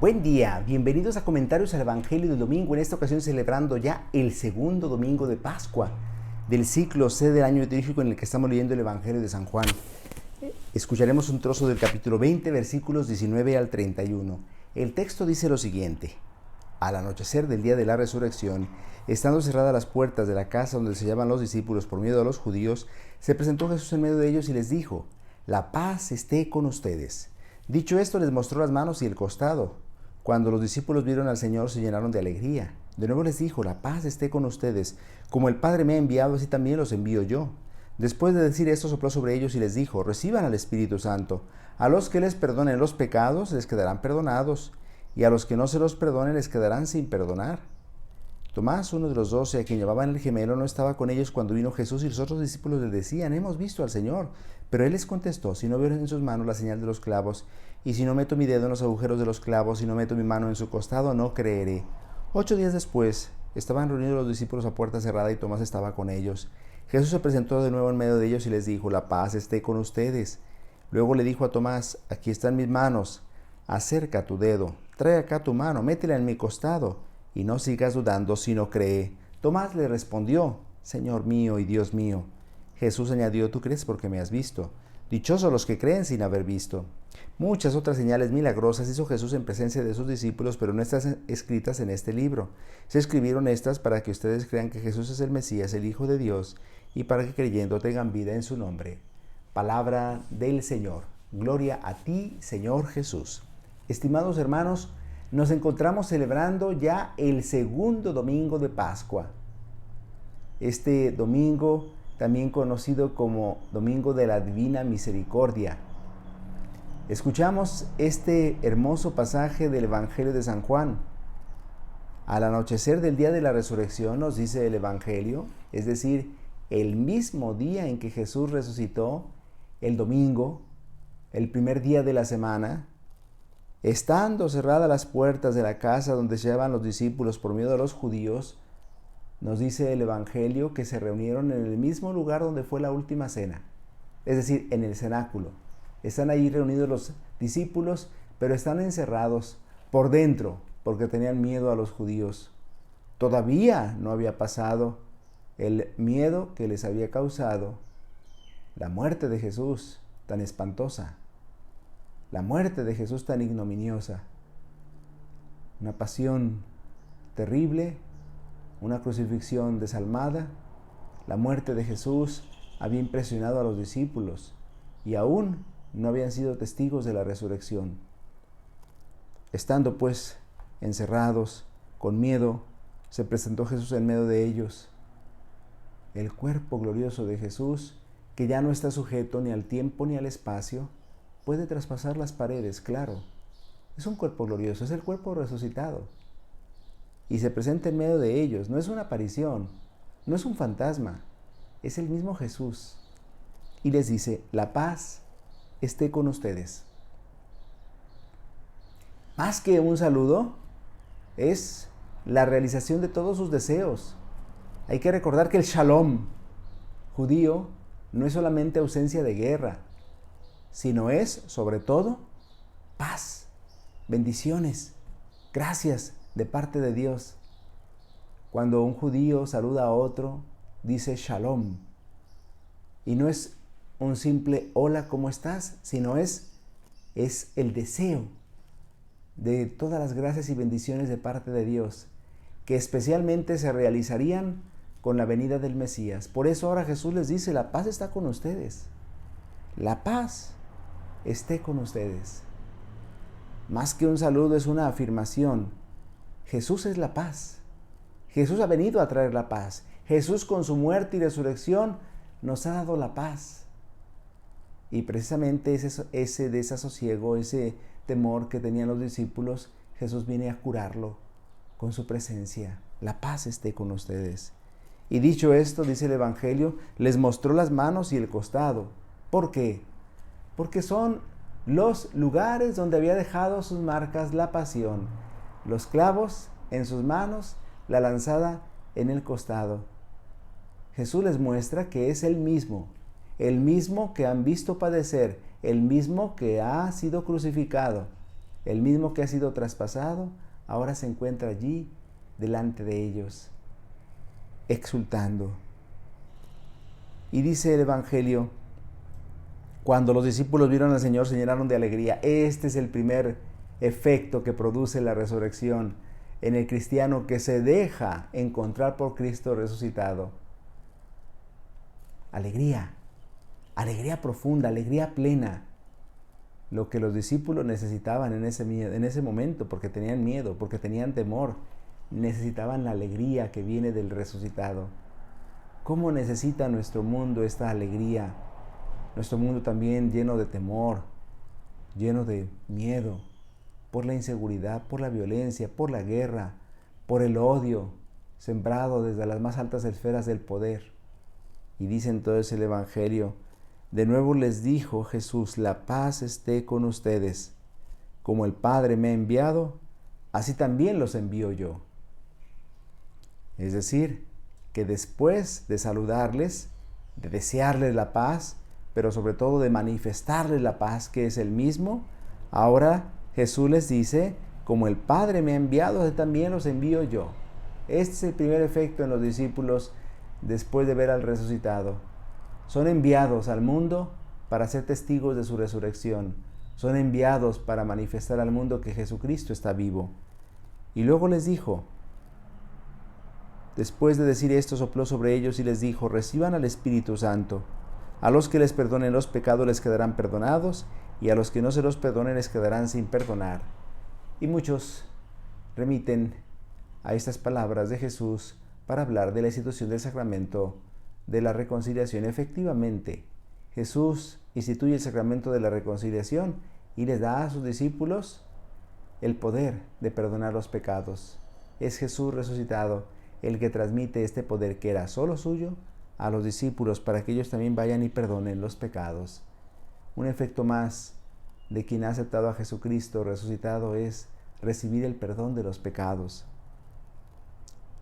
Buen día, bienvenidos a Comentarios al Evangelio del Domingo, en esta ocasión celebrando ya el segundo domingo de Pascua del ciclo C del año litúrgico en el que estamos leyendo el Evangelio de San Juan. Escucharemos un trozo del capítulo 20, versículos 19 al 31. El texto dice lo siguiente: Al anochecer del día de la resurrección, estando cerradas las puertas de la casa donde se hallaban los discípulos por miedo a los judíos, se presentó Jesús en medio de ellos y les dijo: La paz esté con ustedes. Dicho esto, les mostró las manos y el costado. Cuando los discípulos vieron al Señor, se llenaron de alegría. De nuevo les dijo: La paz esté con ustedes. Como el Padre me ha enviado, así también los envío yo. Después de decir esto, sopló sobre ellos y les dijo: Reciban al Espíritu Santo. A los que les perdonen los pecados, les quedarán perdonados, y a los que no se los perdonen, les quedarán sin perdonar. Tomás, uno de los 12, a quien llamaban el gemelo, no estaba con ellos cuando vino Jesús, y los otros discípulos le decían: Hemos visto al Señor. Pero él les contestó: Si no veo en sus manos la señal de los clavos, y si no meto mi dedo en los agujeros de los clavos, y no meto mi mano en su costado, no creeré. 8 días después, estaban reunidos los discípulos a puerta cerrada, y Tomás estaba con ellos. Jesús se presentó de nuevo en medio de ellos y les dijo: La paz esté con ustedes. Luego le dijo a Tomás: Aquí están mis manos. Acerca tu dedo, trae acá tu mano, métela en mi costado, y no sigas dudando, sino cree. Tomás le respondió: Señor mío y Dios mío. Jesús añadió: Tú crees porque me has visto. Dichosos los que creen sin haber visto. Muchas otras señales milagrosas hizo Jesús en presencia de sus discípulos, pero no están escritas en este libro. Se escribieron estas para que ustedes crean que Jesús es el Mesías, el Hijo de Dios, y para que creyendo tengan vida en su nombre. Palabra del Señor. Gloria a ti, Señor Jesús. Estimados hermanos, nos encontramos celebrando ya el segundo domingo de Pascua. Este domingo, también conocido como Domingo de la Divina Misericordia. Escuchamos este hermoso pasaje del Evangelio de San Juan. Al anochecer del día de la resurrección, nos dice el Evangelio, es decir, el mismo día en que Jesús resucitó, el domingo, el primer día de la semana, estando cerradas las puertas de la casa donde se hallaban los discípulos por miedo a los judíos, nos dice el Evangelio que se reunieron en el mismo lugar donde fue la última cena, es decir, en el cenáculo. Están allí reunidos los discípulos, pero están encerrados por dentro porque tenían miedo a los judíos. Todavía no había pasado el miedo que les había causado la muerte de Jesús tan espantosa, la muerte de Jesús tan ignominiosa, una pasión terrible, una crucifixión desalmada. La muerte de Jesús había impresionado a los discípulos y aún no habían sido testigos de la resurrección. Estando pues encerrados, con miedo, se presentó Jesús en medio de ellos. El cuerpo glorioso de Jesús, que ya no está sujeto ni al tiempo ni al espacio, puede traspasar las paredes, claro. Es un cuerpo glorioso, es el cuerpo resucitado. Y se presenta en medio de ellos. No es una aparición, no es un fantasma, es el mismo Jesús. Y les dice: La paz esté con ustedes. Más que un saludo, es la realización de todos sus deseos. Hay que recordar que el shalom judío no es solamente ausencia de guerra, sino es, sobre todo, paz, bendiciones, gracias de parte de Dios. Cuando un judío saluda a otro, dice shalom. Y no es un simple hola, ¿cómo estás? Sino es el deseo de todas las gracias y bendiciones de parte de Dios, que especialmente se realizarían con la venida del Mesías. Por eso ahora Jesús les dice: La paz está con ustedes. La paz esté con ustedes. Más que un saludo, es una afirmación. Jesús es la paz. Jesús ha venido a traer la paz. Jesús, con su muerte y resurrección, nos ha dado la paz. Y precisamente ese desasosiego, ese temor que tenían los discípulos, Jesús viene a curarlo con su presencia. La paz esté con ustedes. Y dicho esto, dice el Evangelio, les mostró las manos y el costado. ¿Por qué? Porque son los lugares donde había dejado sus marcas la pasión. Los clavos en sus manos, la lanzada en el costado. Jesús les muestra que es el mismo que han visto padecer, el mismo que ha sido crucificado, El mismo que ha sido traspasado, ahora se encuentra allí delante de ellos, exultando. Y dice el Evangelio, cuando los discípulos vieron al Señor, se llenaron de alegría. Este es el primer efecto que produce la resurrección en el cristiano que se deja encontrar por Cristo resucitado. Alegría, alegría profunda, alegría plena. Lo que los discípulos necesitaban en ese momento, porque tenían miedo, porque tenían temor, necesitaban la alegría que viene del resucitado. ¿Cómo necesita nuestro mundo esta alegría? Nuestro mundo también lleno de temor, lleno de miedo, por la inseguridad, por la violencia, por la guerra, por el odio, sembrado desde las más altas esferas del poder. Y dice entonces el Evangelio, de nuevo les dijo Jesús, la paz esté con ustedes. Como el Padre me ha enviado, así también los envío yo. Es decir, que después de saludarles, de desearles la paz, pero sobre todo de manifestarles la paz que es el mismo, ahora Jesús les dice, como el Padre me ha enviado, así también los envío yo. Este es el primer efecto en los discípulos después de ver al resucitado. Son enviados al mundo para ser testigos de su resurrección. Son enviados para manifestar al mundo que Jesucristo está vivo. Y luego les dijo, después de decir esto, sopló sobre ellos y les dijo, reciban al Espíritu Santo. A los que les perdonen los pecados les quedarán perdonados, y a los que no se los perdonen les quedarán sin perdonar. Y muchos remiten a estas palabras de Jesús para hablar de la institución del sacramento de la reconciliación. Efectivamente, Jesús instituye el sacramento de la reconciliación y les da a sus discípulos el poder de perdonar los pecados. Es Jesús resucitado el que transmite este poder que era solo suyo a los discípulos para que ellos también vayan y perdonen los pecados. Un efecto más de quien ha aceptado a Jesucristo resucitado es recibir el perdón de los pecados.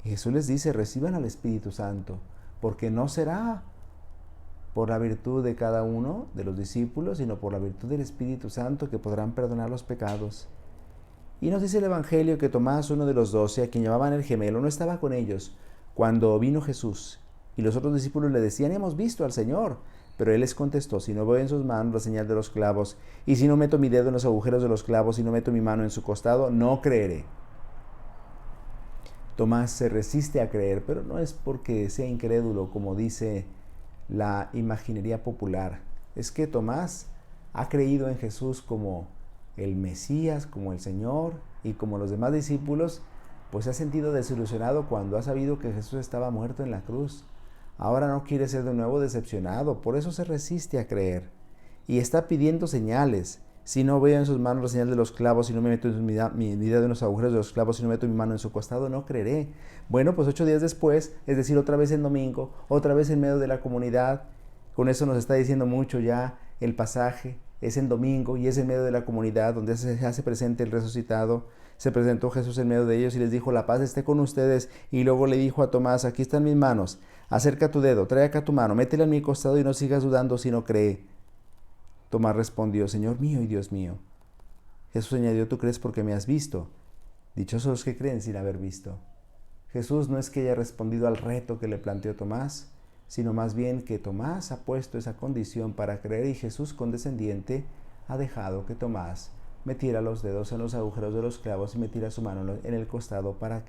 Y Jesús les dice, reciban al Espíritu Santo, porque no será por la virtud de cada uno de los discípulos, sino por la virtud del Espíritu Santo que podrán perdonar los pecados. Y nos dice el Evangelio que Tomás, uno de los 12, a quien llamaban el gemelo, no estaba con ellos cuando vino Jesús. Y los otros discípulos le decían, hemos visto al Señor. Pero él les contestó, si no veo en sus manos la señal de los clavos, y si no meto mi dedo en los agujeros de los clavos, y no meto mi mano en su costado, no creeré. Tomás se resiste a creer, pero no es porque sea incrédulo, como dice la imaginería popular. Es que Tomás ha creído en Jesús como el Mesías, como el Señor, y como los demás discípulos, pues se ha sentido desilusionado cuando ha sabido que Jesús estaba muerto en la cruz. Ahora no quiere ser de nuevo decepcionado, por eso se resiste a creer. Y está pidiendo señales. Si no veo en sus manos la señal de los clavos, si no me meto mi dedo en los agujeros de los clavos, si no meto mi mano en su costado, no creeré. Bueno, pues 8 días después, es decir, otra vez en domingo, otra vez en medio de la comunidad, con eso nos está diciendo mucho ya el pasaje, es en domingo y es en medio de la comunidad donde se hace presente el resucitado. Se presentó Jesús en medio de ellos y les dijo, la paz esté con ustedes. Y luego le dijo a Tomás, aquí están mis manos, acerca tu dedo, trae acá tu mano, métela en mi costado y no sigas dudando si no cree. Tomás respondió, Señor mío y Dios mío. Jesús añadió, tú crees porque me has visto. Dichosos los que creen sin haber visto. Jesús no es que haya respondido al reto que le planteó Tomás, sino más bien que Tomás ha puesto esa condición para creer y Jesús condescendiente ha dejado que Tomás metiera los dedos en los agujeros de los clavos y metiera su mano en el costado para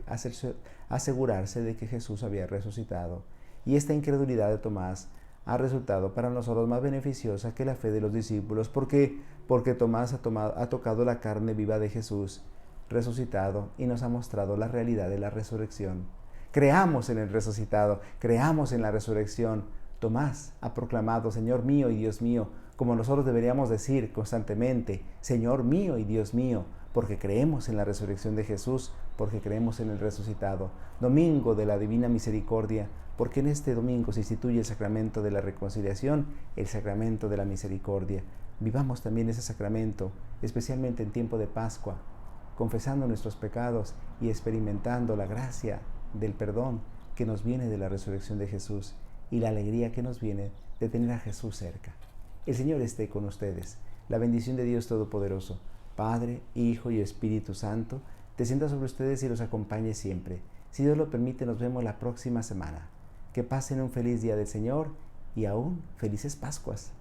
asegurarse de que Jesús había resucitado. Y esta incredulidad de Tomás ha resultado para nosotros más beneficiosa que la fe de los discípulos. ¿Por qué? Porque Tomás ha tocado la carne viva de Jesús resucitado y nos ha mostrado la realidad de la resurrección. Creamos en el resucitado, creamos en la resurrección. Tomás ha proclamado, Señor mío y Dios mío, como nosotros deberíamos decir constantemente, Señor mío y Dios mío, porque creemos en la resurrección de Jesús, porque creemos en el resucitado. Domingo de la Divina Misericordia, porque en este domingo se instituye el sacramento de la reconciliación, el sacramento de la misericordia. Vivamos también ese sacramento, especialmente en tiempo de Pascua, confesando nuestros pecados y experimentando la gracia del perdón que nos viene de la resurrección de Jesús y la alegría que nos viene de tener a Jesús cerca. El Señor esté con ustedes. La bendición de Dios Todopoderoso, Padre, Hijo y Espíritu Santo, descienda sobre ustedes y los acompañe siempre. Si Dios lo permite, nos vemos la próxima semana. Que pasen un feliz día del Señor y aún felices Pascuas.